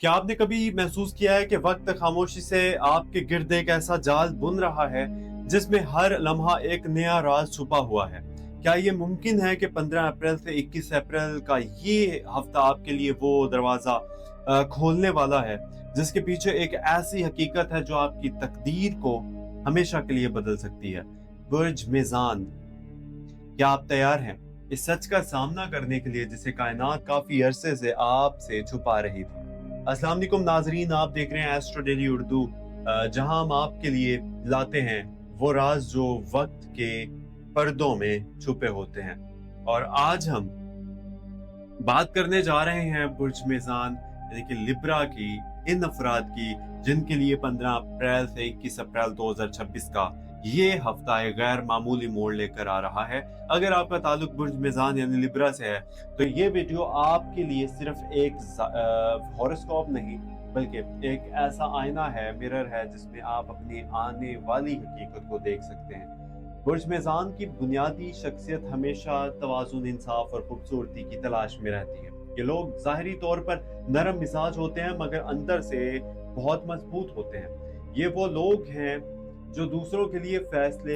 क्या आपने कभी महसूस किया है कि वक्त खामोशी से आपके गिर्द एक ऐसा जाल बुन रहा है जिसमें हर लम्हा एक नया राज छुपा हुआ है? क्या ये मुमकिन है कि 15 अप्रैल से 21 अप्रैल का ये हफ्ता आपके लिए वो दरवाजा खोलने वाला है जिसके पीछे एक ऐसी हकीकत है जो आपकी तकदीर को हमेशा के लिए बदल सकती है? बुर्ज मेज़ान, क्या आप तैयार हैं इस सच का सामना करने के लिए जिसे कायनात काफी अरसे से आपसे छुपा रही थी? अस्सलाम वालेकुम नाजरीन, आप देख रहे हैं एस्ट्रो डेली उर्दू, जहां हम आपके लिए लाते हैं वो राज जो वक्त के पर्दों में छुपे होते हैं। और आज हम बात करने जा रहे हैं बुर्ज मेज़ान यानी कि लिब्रा की, इन अफराद की जिनके लिए 15 अप्रैल से 21 अप्रैल 2026 का ये हफ्ता एक गैर मामूली मोड़ लेकर आ रहा है। अगर आपका ताल्लुक बुर्ज मेज़ान यानी लिब्रा से है तो ये वीडियो आपके लिए सिर्फ एक हॉरोस्कोप नहीं बल्कि एक ऐसा आईना है, मिरर है, जिसमें आप अपनी आने वाली हकीकत को देख सकते हैं। बुर्ज मेज़ान की बुनियादी शख्सियत हमेशा तवाज़ुन, इंसाफ और खूबसूरती की तलाश में रहती है। ये लोग ज़ाहिरी तौर पर नरम मिजाज होते हैं मगर अंदर से बहुत मजबूत होते हैं। ये वो लोग हैं जो दूसरों के लिए फैसले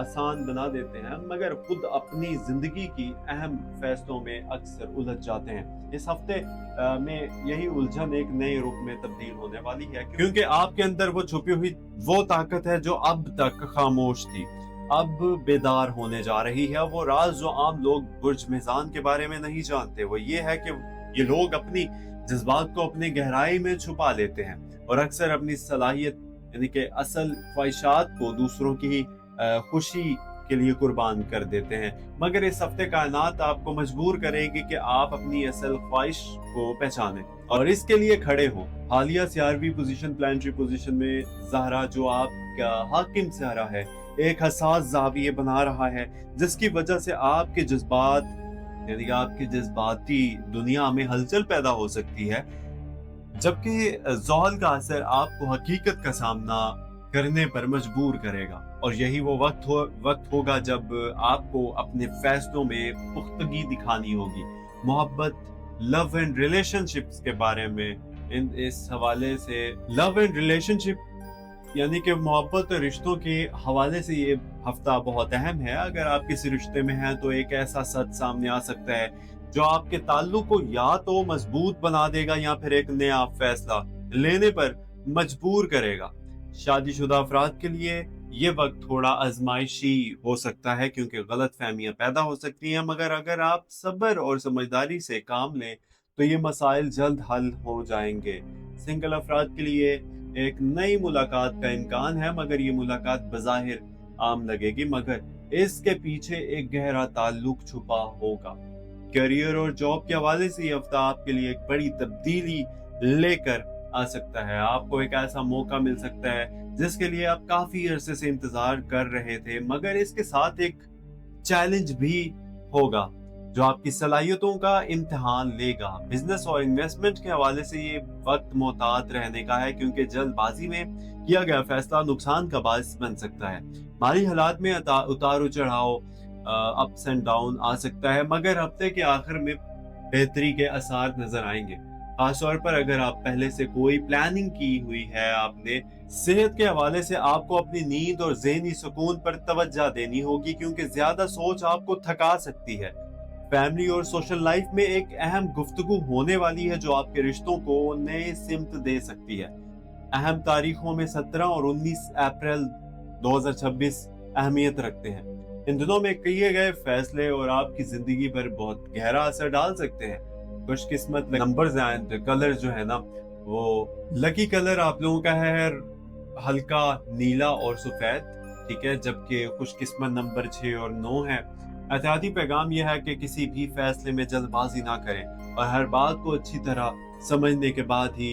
आसान बना देते हैं मगर खुद अपनी जिंदगी की अहम फैसलों में अक्सर उलझ जाते हैं। इस हफ्ते में यही उलझन एक नए रूप में तब्दील होने वाली है, क्योंकि आपके अंदर वो छुपी हुई वो ताकत है जो अब तक खामोश थी, अब बेदार होने जा रही है। वो राज जो आम लोग बुर्ज मेज़ान के बारे में नहीं जानते वो ये है कि ये लोग अपनी जज्बात को अपनी गहराई में छुपा लेते हैं और अक्सर अपनी सलाहियत यानी कि असल ख्वाहिशात को दूसरों की खुशी के लिए कुर्बान कर देते हैं। मगर इस हफ्ते कायनात आपको मजबूर करेगी कि आप अपनी असल ख्वाहिश को पहचानें और इसके लिए खड़े हों। हालिया सीआरबी पोजीशन, प्लानिटरी पोजीशन में ज़हरा जो आपका हाकिम सितारा है, एक हसास ज़ाविये बना रहा है जिसकी वजह से आपके जज्बात यानी कि आपकी जज्बाती दुनिया में हलचल पैदा हो सकती है, जबकि ज़ोहल का असर आपको हकीकत का सामना करने पर मजबूर करेगा। और यही वो वक्त होगा जब आपको अपने फैसलों में पुख्तगी दिखानी होगी। मोहब्बत, लव एंड रिलेशनशिप्स के बारे में इस हवाले से, लव एंड रिलेशनशिप यानी कि मोहब्बत और रिश्तों के हवाले से ये हफ्ता बहुत अहम है। अगर आप किसी रिश्ते में हैं तो एक ऐसा सच सामने आ सकता है जो आपके ताल्लुक को या तो मजबूत बना देगा या फिर एक नया फैसला लेने पर मजबूर करेगा। शादीशुदा अफराद के लिए ये वक्त थोड़ा आजमाइशी हो सकता है क्योंकि गलत फहमियां पैदा हो सकती हैं, मगर अगर आप सब्र और समझदारी से काम लें तो ये मसाइल जल्द हल हो जाएंगे। सिंगल अफराद के लिए एक नई मुलाकात का इम्कान है, मगर ये मुलाकात बज़ाहिर आम लगेगी मगर इसके पीछे एक गहरा ताल्लुक छुपा होगा। करियर और जॉब के हवाले से ये हफ्ता आपके लिए एक बड़ी तब्दीली लेकर आ सकता है। आपको एक ऐसा मौका मिल सकता है जिसके लिए आप काफी अरसे से इंतजार कर रहे थे, मगर इसके साथ एक चैलेंज भी होगा जो आपकी सलाहियतों का इम्तिहान लेगा। बिजनेस और इन्वेस्टमेंट के हवाले से ये वक्त मोहतात रहने का है क्योंकि जल्दबाजी में किया गया फैसला नुकसान का बायस बन सकता है। माली हालात में उतार चढ़ाव, अप्स एंड डाउन आ सकता है, मगर हफ्ते के आखिर में बेहतरी के आसार नजर आएंगे। खासतौर पर अगर आप पहले से कोई प्लानिंग की हुई है आपने। सेहत के हवाले से आपको अपनी नींद और ज़हनी सुकून पर तवज्जो देनी होगी क्योंकि ज्यादा सोच आपको थका सकती है। फैमिली और सोशल लाइफ में एक अहम गुफ्तगू होने वाली है जो आपके रिश्तों को नए सिमत दे सकती है। अहम तारीखों में 17 और 19 अप्रैल 2026 अहमियत रखते हैं। इन दिनों में किए गए फैसले और आपकी जिंदगी पर बहुत गहरा असर डाल सकते हैं। खुशकिस्मत नंबर्स एंड कलर जो है ना, वो लकी कलर आप लोगों का है हल्का नीला और सफेद, ठीक है, जबकि खुशकिस्मत नंबर 6 और 9 है। एहतियाती पैगाम यह है कि किसी भी फैसले में जल्दबाजी ना करें और हर बात को अच्छी तरह समझने के बाद ही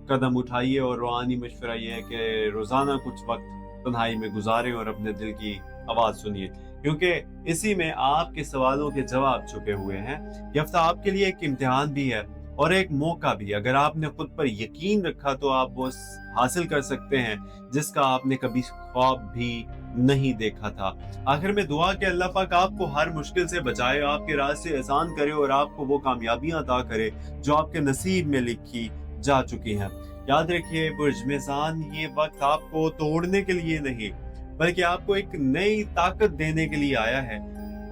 कदम उठाइए। और रूहानी मशवरा यह है कि रोजाना कुछ वक्त तन्हाई में गुजारें और अपने दिल की आवाज सुनिए क्योंकि इसी में आपके सवालों के जवाब छुपे हुए हैं। ये हफ्ता आपके लिए एक इम्तिहान भी है और एक मौका भी। अगर आपने खुद पर यकीन रखा तो आप वो हासिल कर सकते हैं जिसका आपने कभी ख्वाब भी नहीं देखा था। आखिर में दुआ कि अल्लाह पाक आपको हर मुश्किल से बचाए, आपके रास्ते आसान करे और आपको वो कामयाबियां अता करे जो आपके नसीब में लिखी जा चुकी हैं। याद रखिए बुर्ज मेज़ान, ये वक्त आपको तोड़ने के लिए नहीं बल्कि आपको एक नई ताकत देने के लिए आया है।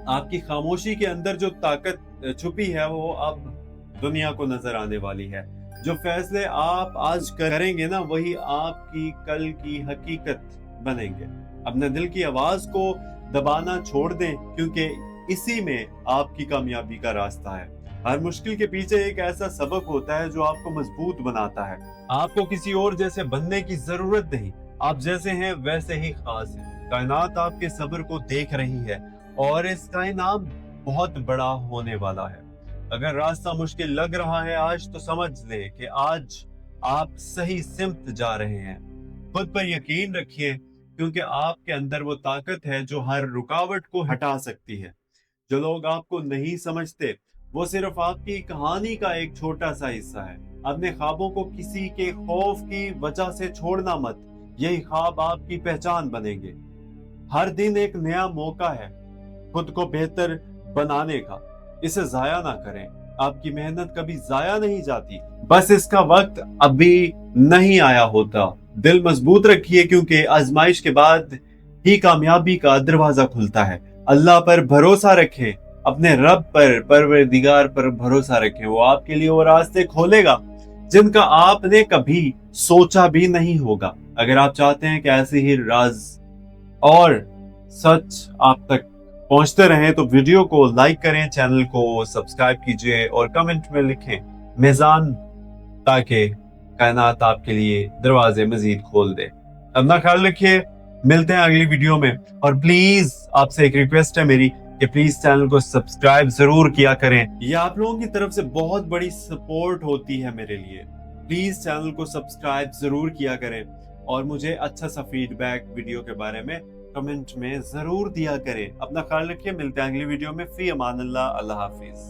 आपकी खामोशी के अंदर जो ताकत छुपी है वो अब दुनिया को नजर आने वाली है। जो फैसले आप आज करेंगे ना, वही आपकी कल की हकीकत बनेंगे। अपने दिल की आवाज को दबाना छोड़ दें, क्योंकि इसी में आपकी कामयाबी का रास्ता है। हर मुश्किल के पीछे एक ऐसा सबक होता है जो आपको मजबूत बनाता है। आपको किसी और जैसे बनने की जरूरत नहीं, आप जैसे हैं वैसे ही खास हैं। कायनात आपके सब्र को देख रही है और इसका इनाम बहुत बड़ा होने वाला है। अगर रास्ता मुश्किल लग रहा है आज, तो समझ लें कि आज आप सही सिमत जा रहे हैं। खुद पर यकीन रखिए, क्योंकि आपके अंदर वो ताकत है जो हर रुकावट को हटा सकती है। जो लोग आपको नहीं समझते, वो सिर्फ आपकी कहानी का एक छोटा सा हिस्सा है। अपने ख्वाबों को किसी के खौफ की वजह से छोड़ना मत, यही ख्वाब आपकी पहचान बनेंगे। हर दिन एक नया मौका है खुद को बेहतर बनाने का, इसे जाया ना करें। आपकी मेहनत कभी जाया नहीं जाती, बस इसका वक्त अभी नहीं आया होता। दिल मजबूत रखिए, क्योंकि आजमाइश के बाद ही कामयाबी का दरवाजा खुलता है। अल्लाह पर भरोसा रखें, अपने रब पर, परवरदिगार पर भरोसा रखें। वो आपके लिए वो रास्ते खोलेगा जिनका आपने कभी सोचा भी नहीं होगा। अगर आप चाहते हैं कि ऐसे ही राज और सच आप तक पहुंचते रहें, तो वीडियो को लाइक करें, चैनल को सब्सक्राइब कीजिए और कमेंट में लिखें मेज़ान, ताकि कायनात आपके लिए दरवाजे मजीद खोल दे। अपना ख्याल रखिए, मिलते हैं अगली वीडियो में। और प्लीज आपसे एक रिक्वेस्ट है मेरी कि प्लीज चैनल को सब्सक्राइब जरूर किया करें। ये आप लोगों की तरफ से बहुत बड़ी सपोर्ट होती है मेरे लिए। प्लीज चैनल को सब्सक्राइब जरूर किया करें और मुझे अच्छा सा फीडबैक वीडियो के बारे में कमेंट में जरूर दिया करें। अपना ख्याल रखिए, मिलते हैं अगली वीडियो में। फी अमान अल्लाह, अल्लाह हाफिज।